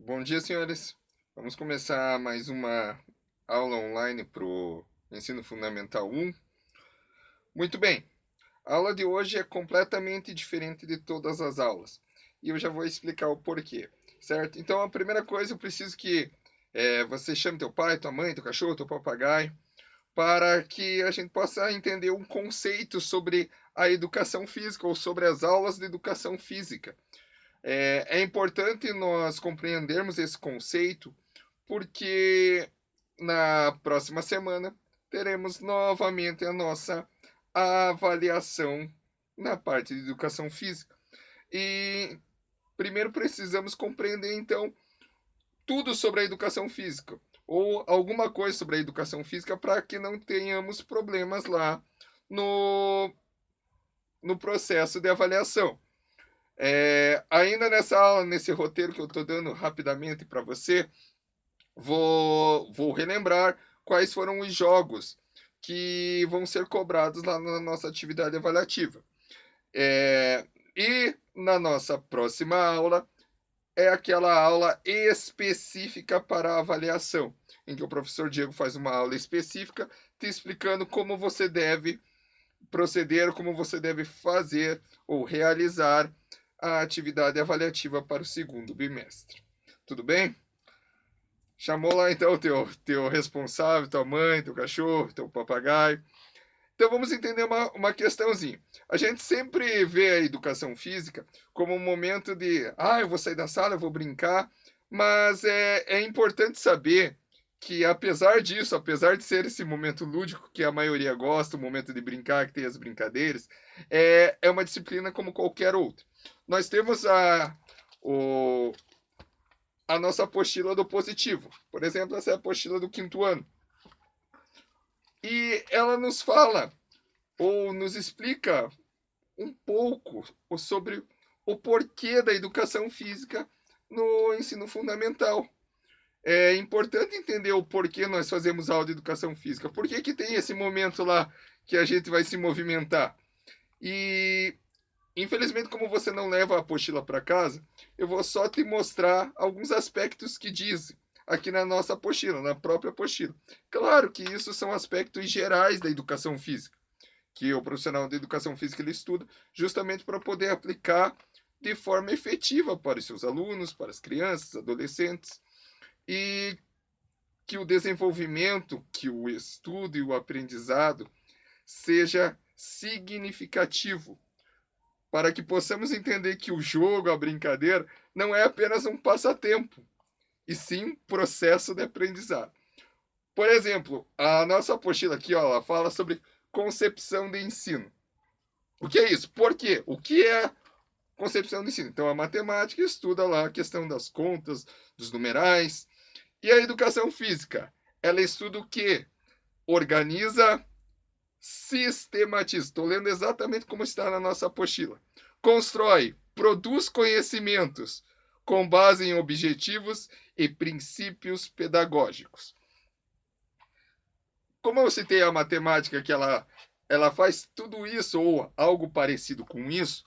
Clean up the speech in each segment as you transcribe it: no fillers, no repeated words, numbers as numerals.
Bom dia, senhores. Vamos começar mais uma aula online para o Ensino Fundamental 1. Muito bem, a aula de hoje é completamente diferente de todas as aulas e eu já vou explicar o porquê, certo? Então, a primeira coisa, eu preciso que você chame teu pai, tua mãe, teu cachorro, teu papagaio, para que a gente possa entender um conceito sobre a educação física ou sobre as aulas de educação física. É importante nós compreendermos esse conceito porque na próxima semana teremos novamente a nossa avaliação na parte de educação física. E primeiro precisamos compreender então tudo sobre a educação física ou alguma coisa sobre a educação física para que não tenhamos problemas lá no, no processo de avaliação. Ainda nessa aula, nesse roteiro que eu estou dando rapidamente para você, vou relembrar quais foram os jogos que vão ser cobrados lá na nossa atividade avaliativa. E na nossa próxima aula é aquela aula específica para a avaliação, em que o professor Diego faz uma aula específica te explicando como você deve proceder, como você deve fazer ou realizar a atividade avaliativa para o segundo bimestre. Tudo bem? Chamou lá então o teu responsável, tua mãe, teu cachorro, teu papagaio. Então vamos entender uma questãozinha. A gente sempre vê a educação física como um momento de, eu vou sair da sala, eu vou brincar, mas é importante saber que apesar disso, apesar de ser esse momento lúdico que a maioria gosta, o momento de brincar, que tem as brincadeiras, é uma disciplina como qualquer outra. Nós temos o, a nossa apostila do positivo. Por exemplo, essa é a apostila do quinto ano. E ela nos fala, ou nos explica um pouco sobre o porquê da educação física no ensino fundamental. É importante entender o porquê nós fazemos aula de educação física. Por que tem esse momento lá que a gente vai se movimentar? E infelizmente, como você não leva a apostila para casa, eu vou só te mostrar alguns aspectos que dizem aqui na nossa apostila, na própria apostila. Claro que isso são aspectos gerais da educação física, que o profissional de educação física ele estuda justamente para poder aplicar de forma efetiva para os seus alunos, para as crianças, adolescentes, e que o desenvolvimento, que o estudo e o aprendizado seja significativo para que possamos entender que o jogo, a brincadeira, não é apenas um passatempo, e sim um processo de aprendizado. Por exemplo, a nossa apostila aqui, ó, ela fala sobre concepção de ensino. O que é isso? Por quê? O que é concepção de ensino? Então, a matemática estuda lá a questão das contas, dos numerais. E a educação física? Ela estuda o quê? Organiza, sistematiza. Estou lendo exatamente como está na nossa apostila. Constrói, produz conhecimentos com base em objetivos e princípios pedagógicos. Como eu citei a matemática, que ela faz tudo isso ou algo parecido com isso,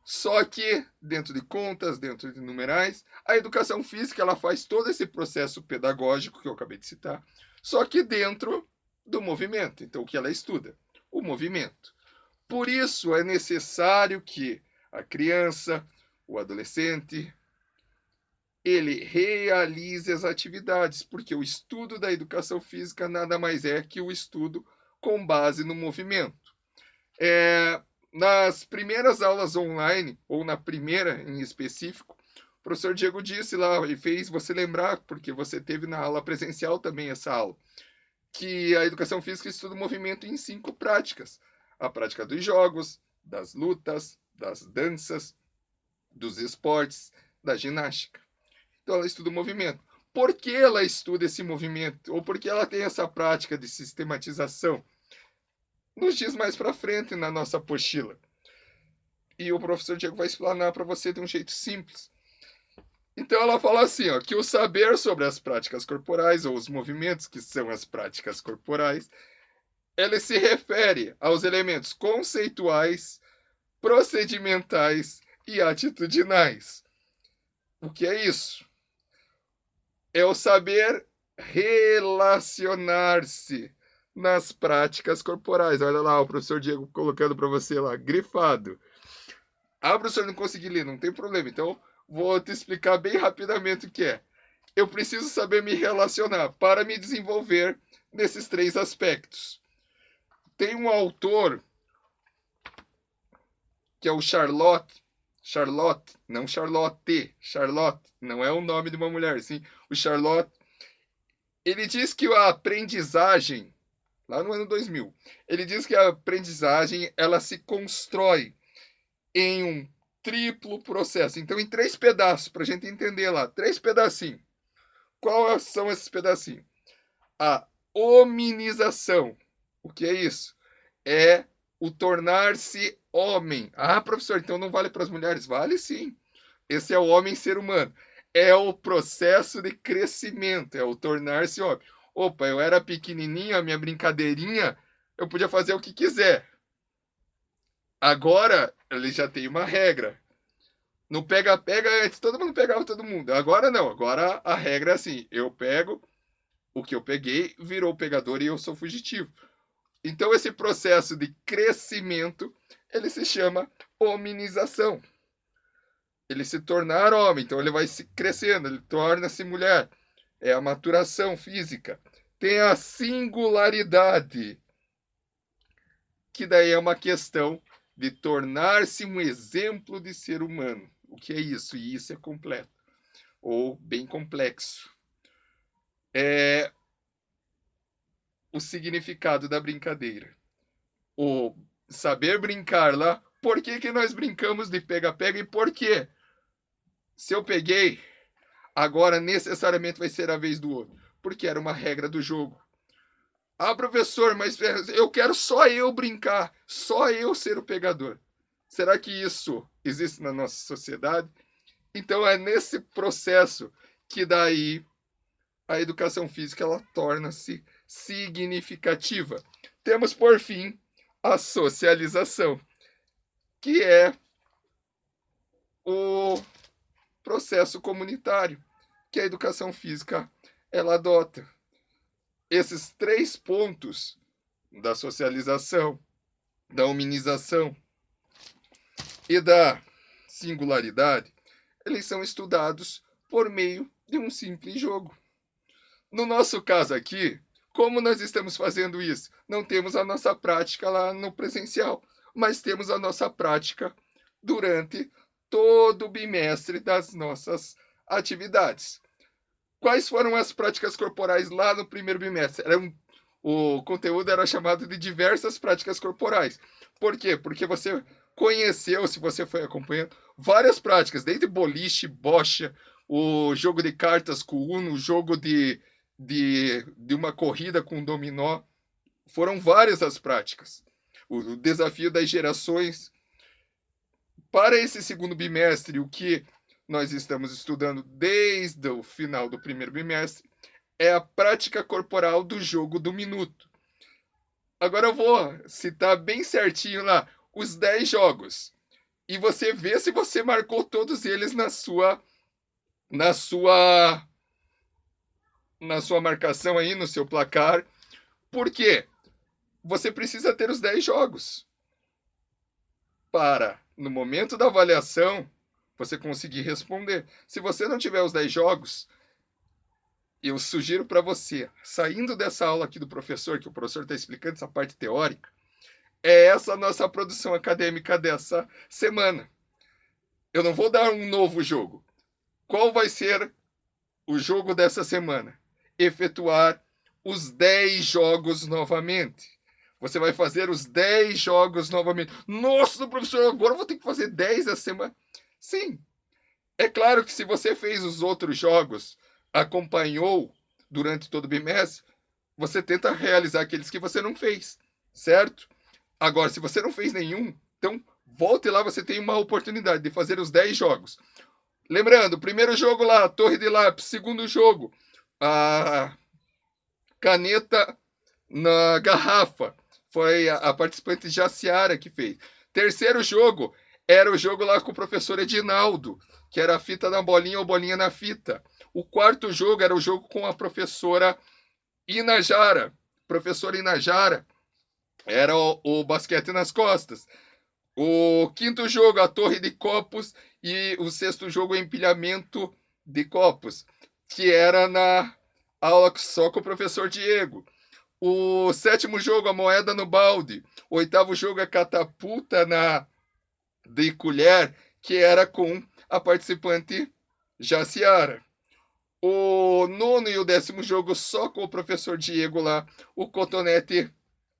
só que dentro de contas, dentro de numerais, a educação física ela faz todo esse processo pedagógico que eu acabei de citar, só que dentro do movimento. Então, o que ela estuda? O movimento. Por isso é necessário que a criança, o adolescente, ele realize as atividades, porque o estudo da educação física nada mais é que o estudo com base no movimento. Nas primeiras aulas online, ou na primeira em específico, o professor Diego disse lá e fez você lembrar, porque você teve na aula presencial também essa aula, que a educação física estuda o movimento em 5 práticas. A prática dos jogos, das lutas, das danças, dos esportes, da ginástica. Então ela estuda o movimento. Por que ela estuda esse movimento? Ou por que ela tem essa prática de sistematização? Nos diz mais para frente na nossa apostila. E o professor Diego vai explanar para você de um jeito simples. Então ela fala assim, ó, que o saber sobre as práticas corporais, ou os movimentos que são as práticas corporais, ele se refere aos elementos conceituais, procedimentais e atitudinais. O que é isso? É o saber relacionar-se nas práticas corporais. Olha lá o professor Diego colocando para você lá, grifado. Ah, professor, não consegui ler, não tem problema. Então, vou te explicar bem rapidamente o que é. Eu preciso saber me relacionar para me desenvolver nesses três aspectos. Tem um autor que é o Charlotte, não Charlotte, não é o nome de uma mulher, sim, o Charlotte. Ele diz que a aprendizagem, lá no ano 2000, ele diz que a aprendizagem ela se constrói em um triplo processo. Então, em três pedaços, para a gente entender lá, três pedacinhos. Quais são esses pedacinhos? A hominização. O que é isso? É o tornar-se homem. Ah, professor, então não vale para as mulheres? Vale sim. Esse é o homem ser humano. É o processo de crescimento, é o tornar-se homem. Opa, eu era pequenininho, a minha brincadeirinha, eu podia fazer o que quiser. Agora, ele já tem uma regra. No pega-pega, antes todo mundo pegava todo mundo. Agora não, agora a regra é assim: eu pego o que eu peguei, virou pegador e eu sou fugitivo. Então, esse processo de crescimento, ele se chama hominização. Ele se tornar homem, então ele vai se crescendo, ele torna-se mulher. É a maturação física. Tem a singularidade, que daí é uma questão de tornar-se um exemplo de ser humano. O que é isso? E isso é completo, ou bem complexo. É o significado da brincadeira. O saber brincar lá. Por que, que nós brincamos de pega-pega e por quê? Se eu peguei, agora necessariamente vai ser a vez do outro. Porque era uma regra do jogo. Ah, professor, mas eu quero só eu brincar, só eu ser o pegador. Será que isso existe na nossa sociedade? Então é nesse processo que daí a educação física ela torna-se significativa. Temos por fim a socialização, que é o processo comunitário que a educação física ela adota. Esses três pontos da socialização, da hominização e da singularidade, eles são estudados por meio de um simples jogo. No nosso caso aqui, como nós estamos fazendo isso? Não temos a nossa prática lá no presencial, mas temos a nossa prática durante todo o bimestre das nossas atividades. Quais foram as práticas corporais lá no primeiro bimestre? O conteúdo era chamado de diversas práticas corporais. Por quê? Porque você conheceu, se você foi acompanhando, várias práticas, desde boliche, bocha, o jogo de cartas com Uno, o jogo de uma corrida com dominó. Foram várias as práticas. O desafio das gerações. Para esse segundo bimestre, o que nós estamos estudando desde o final do primeiro bimestre é a prática corporal do jogo do minuto. Agora eu vou citar bem certinho lá os 10 jogos. E você vê se você marcou todos eles na sua marcação aí, no seu placar. Por quê? Você precisa ter os 10 jogos para, no momento da avaliação, você conseguir responder. Se você não tiver os 10 jogos, eu sugiro para você, saindo dessa aula aqui do professor, que o professor está explicando essa parte teórica, é essa a nossa produção acadêmica dessa semana. Eu não vou dar um novo jogo. Qual vai ser o jogo dessa semana? Efetuar os 10 jogos novamente. Você vai fazer os 10 jogos novamente. Nossa, professor, agora eu vou ter que fazer 10 essa semana. Sim. É claro que se você fez os outros jogos, acompanhou durante todo o bimestre, você tenta realizar aqueles que você não fez, certo? Agora, se você não fez nenhum, então volte lá, você tem uma oportunidade de fazer os 10 jogos. Lembrando, primeiro jogo lá, torre de lápis. Segundo jogo, a caneta na garrafa. Foi a participante Jaciara que fez. Terceiro jogo era o jogo lá com o professor Edinaldo, que era a fita na bolinha ou bolinha na fita. O quarto jogo era o jogo com a professora Inajara. Professora Inajara era o basquete nas costas. O quinto jogo, a torre de copos, e o sexto jogo, o empilhamento de copos, que era na aula só com o professor Diego. O sétimo jogo, a moeda no balde. O oitavo jogo, a catapulta de colher, que era com a participante Jaciara. O nono e o décimo jogo só com o professor Diego lá, o cotonete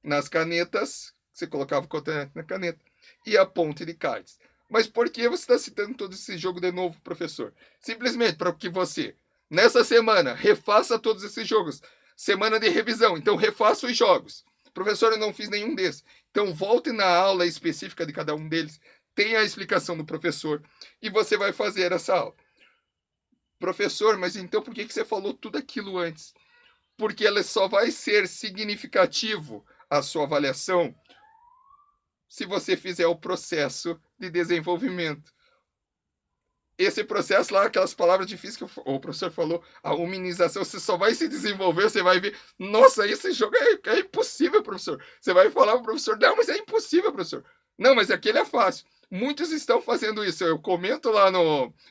nas canetas, você colocava o cotonete na caneta, e a ponte de cards. Mas por que você está citando todo esse jogo de novo, professor? Simplesmente para que você, nessa semana, refaça todos esses jogos. Semana de revisão, então refaça os jogos. Professor, eu não fiz nenhum desses. Então volte na aula específica de cada um deles, tenha a explicação do professor, e você vai fazer essa aula. Professor, mas então por que você falou tudo aquilo antes? Porque ela só vai ser significativo a sua avaliação se você fizer o processo de desenvolvimento. Esse processo lá, aquelas palavras difíceis que o professor falou, a humanização, você só vai se desenvolver, você vai ver, nossa, esse jogo é impossível, professor. Você vai falar para o professor, não, mas é impossível, professor. Não, mas aquele é fácil. Muitos estão fazendo isso. Eu comento lá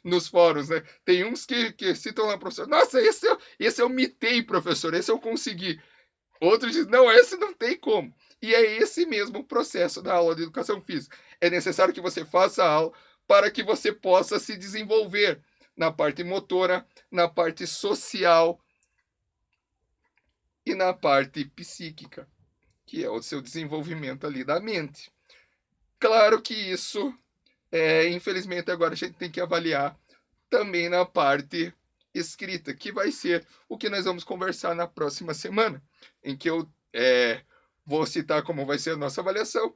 nos fóruns, né? Tem uns que citam lá, professor, nossa, esse eu mitei, professor, esse eu consegui. Outros dizem, não, esse não tem como. E é esse mesmo processo da aula de educação física. É necessário que você faça a aula para que você possa se desenvolver na parte motora, na parte social e na parte psíquica, que é o seu desenvolvimento ali da mente. Claro que isso, infelizmente, agora a gente tem que avaliar também na parte escrita, que vai ser o que nós vamos conversar na próxima semana, em que eu vou citar como vai ser a nossa avaliação.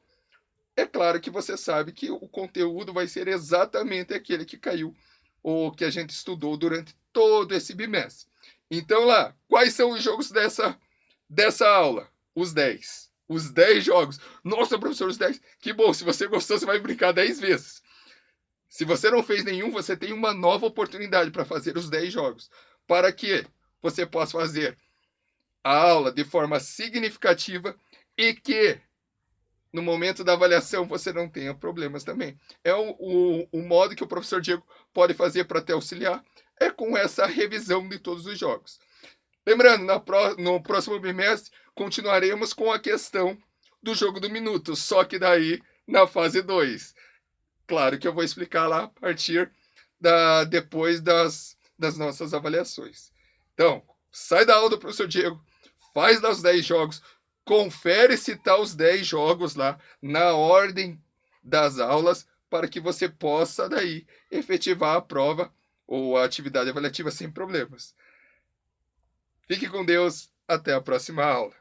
É claro que você sabe que o conteúdo vai ser exatamente aquele que caiu, ou que a gente estudou durante todo esse bimestre. Então lá, quais são os jogos dessa aula? Os 10. Os 10 jogos. Nossa, professor, os 10. Que bom, se você gostou, você vai brincar 10 vezes. Se você não fez nenhum, você tem uma nova oportunidade para fazer os 10 jogos. Para que você possa fazer a aula de forma significativa e que no momento da avaliação você não tenha problemas também. É o modo que o professor Diego pode fazer para te auxiliar, é com essa revisão de todos os jogos. Lembrando, no próximo bimestre, continuaremos com a questão do jogo do minuto, só que daí na fase 2. Claro que eu vou explicar lá a partir depois das nossas avaliações. Então, sai da aula do professor Diego, faz os 10 jogos, confere se está os 10 jogos lá na ordem das aulas para que você possa daí efetivar a prova ou a atividade avaliativa sem problemas. Fique com Deus, até a próxima aula.